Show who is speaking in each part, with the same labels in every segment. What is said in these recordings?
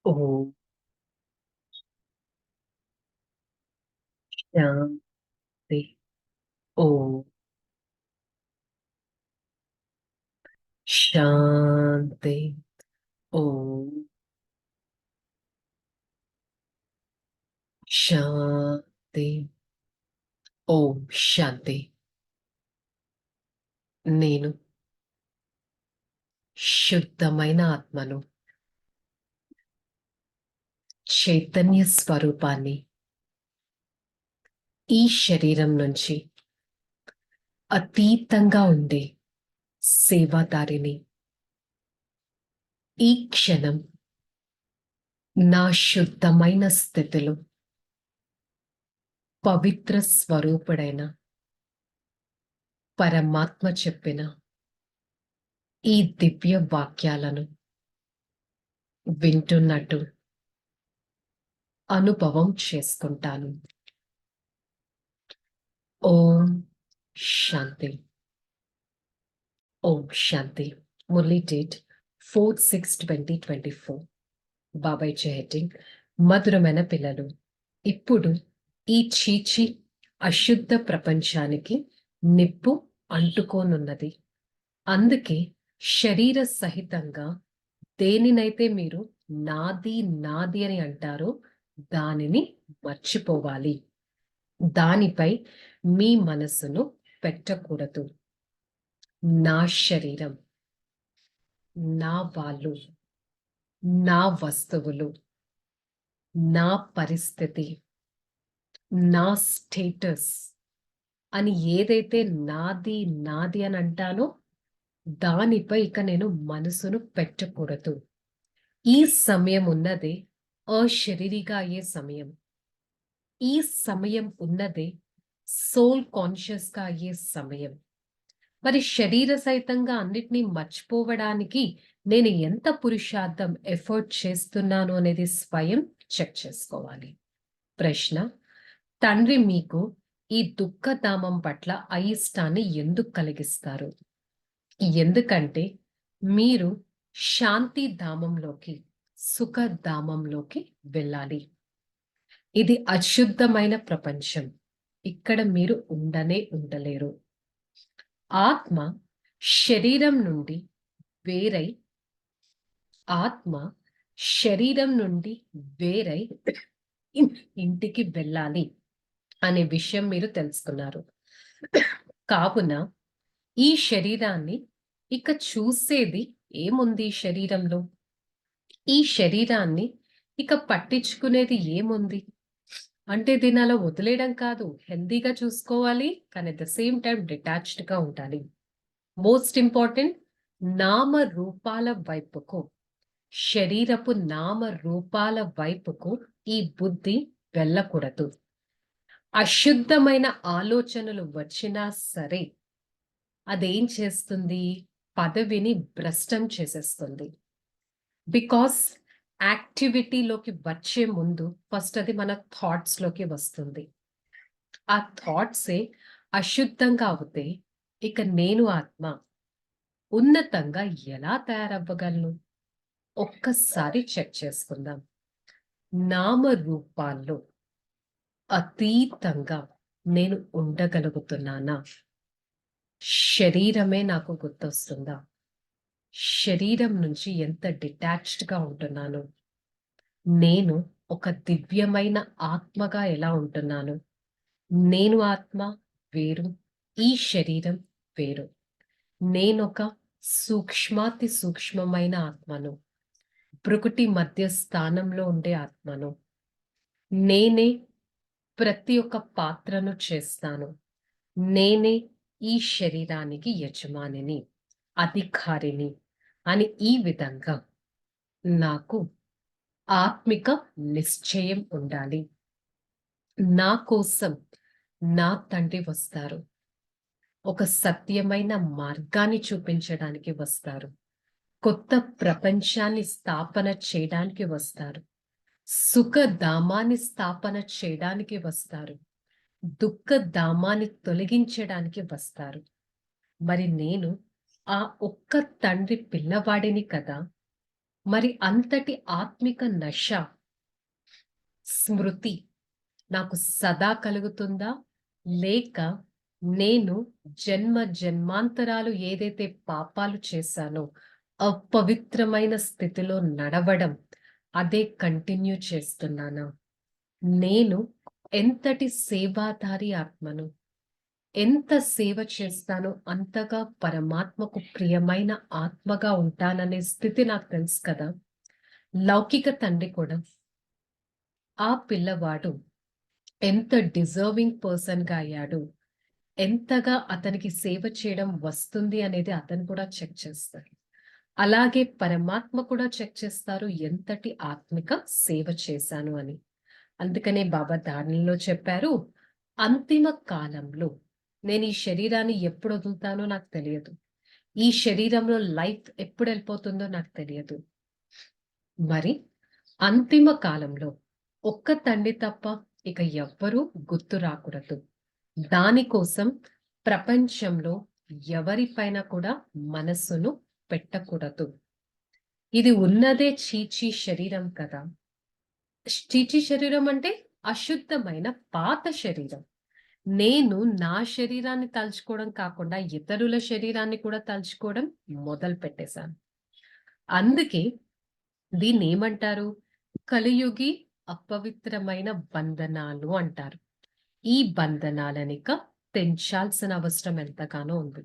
Speaker 1: ఓం శాంతి. ఓం శాంతి. ఓం శాంతి. ఓం శాంతి. నేను శుద్ధమైన ఆత్మను, చైతన్య స్వరూపాన్ని ఈ శరీరం నుంచి అతీతంగా ఉండే సేవాదారిని. ఈ క్షణం నా శుద్ధమైన స్థితిలో పవిత్ర స్వరూపుడైన పరమాత్మ చెప్పిన ఈ దివ్య వాక్యాలను వింటున్నట్టు అనుభవం చేసుకుంటాను. ఓం శాంతి. ఓం శాంతి. మురళీ డేట్ 4/6/2024. బాబాయ్ హెడ్డింగ్: మధురమైన పిల్లలు, ఇప్పుడు ఈ చీచి అశుద్ధ ప్రపంచానికి నిప్పు అంటుకోనున్నది. అందుకే శరీర సహితంగా దేనినైతే మీరు నాది నాది అని అంటారో దానిని మర్చిపోవాలి. దానిపై మీ మనసును పెట్టకూడదు. నా శరీరం, నా వాళ్ళు, నా వస్తువులు, నా పరిస్థితి, నా స్టేటస్ అని ఏదైతే నాది నాది అని అంటానో దానిపై ఇక నేను మనసును పెట్టకూడదు. ఈ సమయం ఉన్నదే అశరీరిగా అయ్యే సమయం. ఈ సమయం ఉన్నదే సోల్ కాన్షియస్ గా అయ్యే సమయం. మరి శరీర సహితంగా అన్నిటినీ మర్చిపోవడానికి నేను ఎంత పురుషార్థం ఎఫర్ట్ చేస్తున్నాను అనేది స్వయం చెక్ చేసుకోవాలి. ప్రశ్న: తండ్రి మీకు ఈ దుఃఖధామం పట్ల అయిష్టాన్ని ఎందుకు కలిగిస్తారు? ఎందుకంటే మీరు శాంతి ధామంలోకి, సుఖధామంలోకి వెళ్ళాలి. ఇది అశుద్ధమైన ప్రపంచం. ఇక్కడ మీరు ఉండలేరు. ఆత్మ శరీరం నుండి వేరై ఇంటికి వెళ్ళాలి అనే విషయం మీరు తెలుసుకున్నారు. కావున ఈ శరీరాన్ని ఇక చూసేది ఏముంది? శరీరంలో ఈ శరీరాన్ని ఇక పట్టించుకునేది ఏముంది అంటే దీని అలా వదిలేయడం కాదు, హెల్దీగా చూసుకోవాలి, కానీ at the same time detached గా ఉండాలి. మోస్ట్ ఇంపార్టెంట్, నామ రూపాల వైపుకు, శరీరపు నామ రూపాల వైపుకు ఈ బుద్ధి వెళ్ళకూడదు. అశుద్ధమైన ఆలోచనలు వచ్చినా సరే అదేం చేస్తుంది? పదవిని భ్రష్టం చేసేస్తుంది. బికాస్ యాక్టివిటీలోకి వచ్చే ముందు ఫస్ట్ అది మన థాట్స్ లోకి వస్తుంది. ఆ థాట్సే అశుద్ధంగా అవుతే ఇక నేను ఆత్మ ఉన్నతంగా ఎలా తయారవ్వగలను? ఒక్కసారి చెక్ చేసుకుందాం. నామ రూపాల్లో అతీతంగా నేను ఉండగలుగుతున్నానా? శరీరమే నాకు గుర్తొస్తుందా? శరీరం నుంచి ఎంత డిటాచ్డ్ గా ఉంటున్నాను? నేను ఒక దివ్యమైన ఆత్మగా ఎలా ఉంటున్నాను? నేను ఆత్మ వేరు, ఈ శరీరం వేరు. నేనొక సూక్ష్మాతి సూక్ష్మమైన ఆత్మను, ప్రకృతి మధ్య స్థానంలో ఉండే ఆత్మను. నేనే ప్రతి ఒక్క పాత్రను చేస్తాను. నేనే ఈ శరీరానికి యజమానిని, అధికారిని అని ఈ విధంగా నాకు ఆత్మిక నిశ్చయం ఉండాలి. నా కోసం నా తండ్రి వస్తారు. ఒక సత్యమైన మార్గాన్ని చూపించడానికి వస్తారు. కొత్త ప్రపంచాన్ని స్థాపన చేయడానికి వస్తారు. సుఖధామాన్ని స్థాపన చేయడానికి వస్తారు. దుఃఖధామాన్ని తొలగించడానికి వస్తారు. మరి నేను ఆ ఒక్క తండ్రి పిల్లవాడిని కదా. మరి అంతటి ఆత్మిక నశ, స్మృతి నాకు సదా కలుగుతుందా? లేక నేను జన్మ జన్మాంతరాలు ఏదైతే పాపాలు చేశానో, అపవిత్రమైన స్థితిలో నడవడం అదే కంటిన్యూ చేస్తున్నానా? నేను ఎంతటి సేవాధారి ఆత్మను, ఎంత సేవ చేస్తానో అంతగా పరమాత్మకు ప్రియమైన ఆత్మగా ఉంటాననే స్థితి నాకు తెలుసు కదా. లౌకిక తండ్రి కూడా ఆ పిల్లవాడు ఎంత డిజర్వింగ్ పర్సన్ గా అయ్యాడు, ఎంతగా అతనికి సేవ చేయడం వస్తుంది అనేది అతను కూడా చెక్ చేస్తారు. అలాగే పరమాత్మ కూడా చెక్ చేస్తారు ఎంతటి ఆత్మిక సేవ చేశాను అని. అందుకనే బాబా దానిలో చెప్పారు, అంతిమ కాలంలో నేను ఈ శరీరాన్ని ఎప్పుడు వదులుతానో నాకు తెలియదు, ఈ శరీరంలో లైఫ్ ఎప్పుడు వెళ్ళిపోతుందో నాకు తెలియదు. మరి అంతిమ కాలంలో ఒక్క తండ్రి తప్ప ఇక ఎవ్వరూ గుర్తు రాకూడదు. దానికోసం ప్రపంచంలో ఎవరిపైన కూడా మనస్సును పెట్టకూడదు. ఇది ఉన్నదే చీచీ శరీరం కదా. చీచీ శరీరం అంటే అశుద్ధమైన పాత శరీరం. నేను నా శరీరాన్ని తలుచుకోవడం కాకుండా ఇతరుల శరీరాన్ని కూడా తలుచుకోవడం మొదలు పెట్టేశాను. అందుకే దీన్ని ఏమంటారు? కలియుగి అపవిత్రమైన బంధనాలు అంటారు. ఈ బంధనాలనిక తెంచాల్సిన అవసరం ఎంతగానో ఉంది.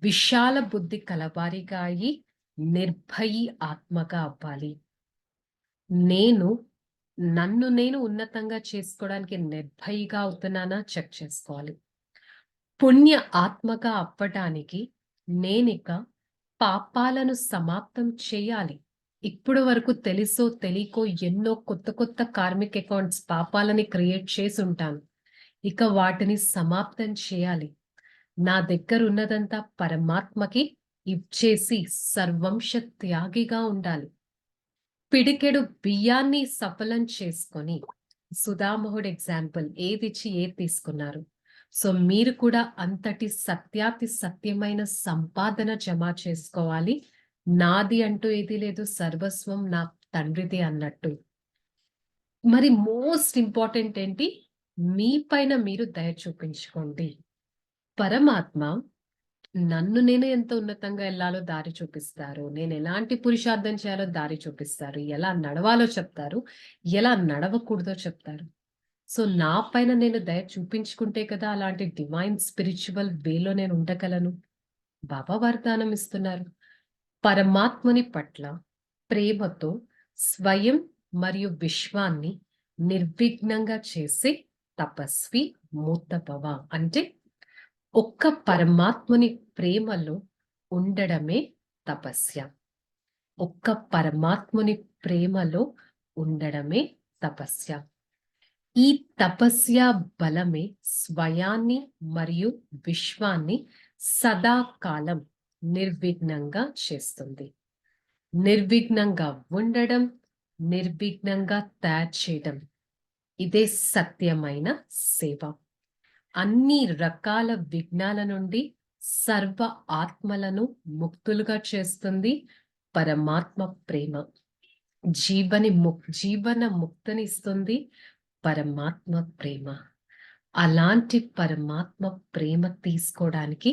Speaker 1: విశాల బుద్ధి కలవారిగా అయి నిర్భయి ఆత్మగా అవ్వాలి. నేను నన్ను నేను ఉన్నతంగా చేసుకోవడానికి నిర్భయిగా అవుతున్నానా చెక్ చేసుకోవాలి. పుణ్య ఆత్మగా అవ్వటానికి నేనిక పాపాలను సమాప్తం చేయాలి. ఇప్పుడు వరకు తెలుసో తెలియకో ఎన్నో కొత్త కొత్త కార్మిక్ అకౌంట్స్ పాపాలని క్రియేట్ చేసి ఉంటాను. ఇక వాటిని సమాప్తం చేయాలి. నా దగ్గర ఉన్నదంతా పరమాత్మకి ఇచ్చేసి సర్వంశ త్యాగిగా ఉండాలి. పిడికెడు బియ్యాన్ని సఫలం చేసుకొని, సుధామహుడు ఎగ్జాంపుల్ ఏదిచ్చి ఏది తీసుకున్నారు. సో మీరు కూడా అంతటి సత్యాతి సత్యమైన సంపాదన జమ చేసుకోవాలి. నాది అంటూ ఏది లేదు, సర్వస్వం నా తండ్రిది అన్నట్టు. మరి మోస్ట్ ఇంపార్టెంట్ ఏంటి? మీ పైన మీరు దయ చూపించుకోండి. పరమాత్మ నన్ను నేను ఎంత ఉన్నతంగా వెళ్ళాలో దారి చూపిస్తారు. నేను ఎలాంటి పురుషార్థం చేయాలో దారి చూపిస్తారు. ఎలా నడవాలో చెప్తారు. ఎలా నడవకూడదో చెప్తారు. సో నా పైన నేను దయ చూపించుకుంటే కదా అలాంటి డివైన్ స్పిరిచువల్ వేలో నేను ఉండగలను. బాబా వరదానం ఇస్తున్నారు. పరమాత్మని పట్ల ప్రేమతో స్వయం మరియు విశ్వాన్ని నిర్విఘ్నంగా చేసే తపస్వి మూతభవ. అంటే ఒక్క పరమాత్మని ప్రేమలో ఉండడమే తపస్య. ఒక్క పరమాత్ముని ప్రేమలో ఉండడమే తపస్య. ఈ తపస్య బలమే స్వయాన్ని మరియు విశ్వాన్ని సదాకాలం నిర్విఘ్నంగా చేస్తుంది. నిర్విఘ్నంగా ఉండడం, నిర్విఘ్నంగా తయారు చేయడం, ఇదే సత్యమైన సేవ. అన్ని రకాల విఘ్నాల నుండి సర్వ ఆత్మలను ముక్తులుగా చేస్తుంది పరమాత్మ ప్రేమ. జీవన ముక్తినిస్తుంది పరమాత్మ ప్రేమ. అలాంటి పరమాత్మ ప్రేమ తీసుకోవడానికి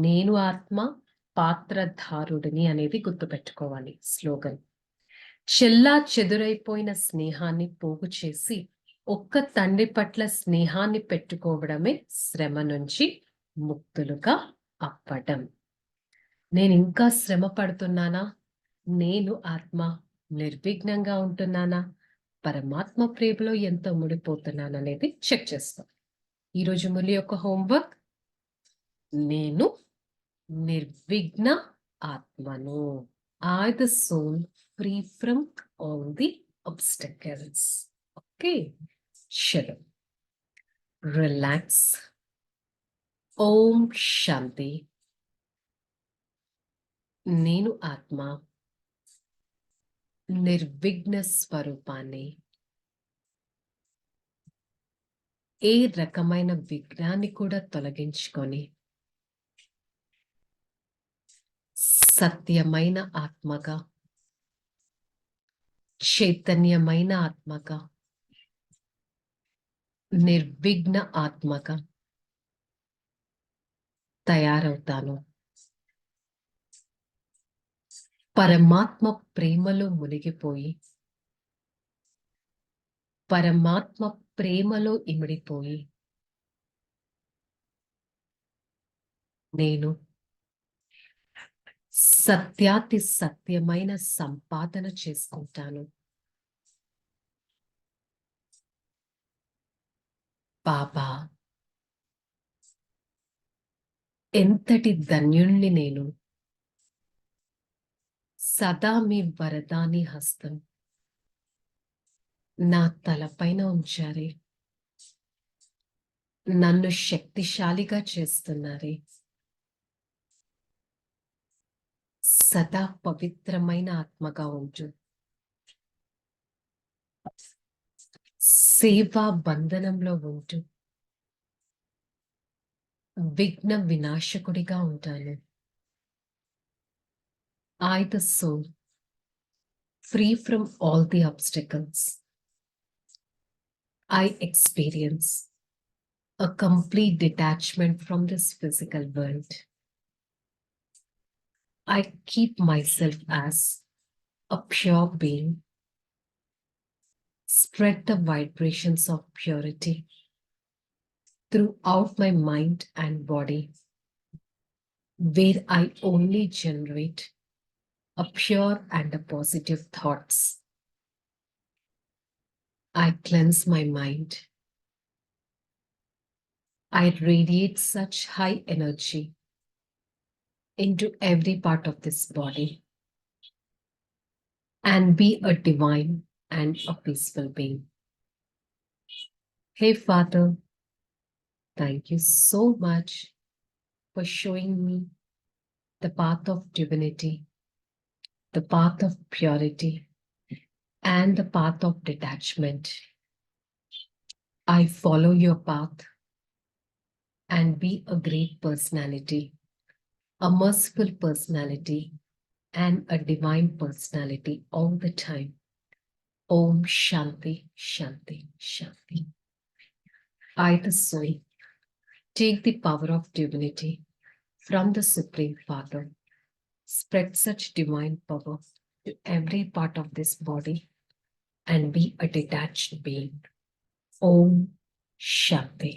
Speaker 1: నేను ఆత్మ పాత్రధారుడిని అనేది గుర్తుపెట్టుకోవాలి. స్లోగన్. చెల్లా చెదురైపోయిన స్నేహాన్ని పోగు చేసి ఒక్క తండ్రి పట్ల స్నేహాన్ని పెట్టుకోవడమే శ్రమ నుంచి ముక్తులుగా అవ్వడం. నేను ఇంకా శ్రమ పడుతున్నానా? నేను ఆత్మ నిర్విఘ్నంగా ఉంటున్నానా? పరమాత్మ ప్రేమలో ఎంత ముడిపోతున్నాను అనేది చెక్ చేస్తాం. ఈరోజు ములి యొక్క హోంవర్క్, నేను నిర్విఘ్న ఆత్మను. I the soul free from all the obstacles. Okay. Shalom. Relax. Om Shanti. నేను ఆత్మ నిర్విఘ్న స్వరూపాన్ని. ఏ రకమైన విఘ్నాన్ని కూడా తొలగించుకొని సత్యమైన ఆత్మగా చైతన్యమైన ఆత్మగా, నిర్విఘ్న ఆత్మగా తయారవుతాను. పరమాత్మ ప్రేమలో మునిగిపోయి, పరమాత్మ ప్రేమలో ఇమిడిపోయి, నేను సత్యాతి సత్యమైన సంపాదన చేసుకుంటాను. బాబా, ఎంతటి ధన్యుణ్ణి నేను. సదా మీ వరదాని హస్తం నా తలపైన ఉంచారే. నన్ను శక్తిశాలిగా చేస్తున్నారే. సదా పవిత్రమైన ఆత్మగా ఉంటూ సేవా బంధనంలో ఉంటూ విఘ్న వినాశకుడిగా ఉంటాను. I, the soul, free from all the obstacles, I experience a complete detachment from this physical world. I keep myself as a pure being, spread the vibrations of purity throughout my mind and body, where I only generate a pure and a positive thoughts. I cleanse my mind. I radiate such high energy into every part of this body and be a divine and a peaceful being. Hey Father, thank you so much for showing me the path of divinity, the path of purity, and the path of detachment. I follow your path and be a great personality, a merciful personality, and a divine personality all the time. Om Shanti, Shanti, Shanti. I, the soul, take the power of divinity from the Supreme Father, spread such divine power to every part of this body and be a detached being. Om Shanti.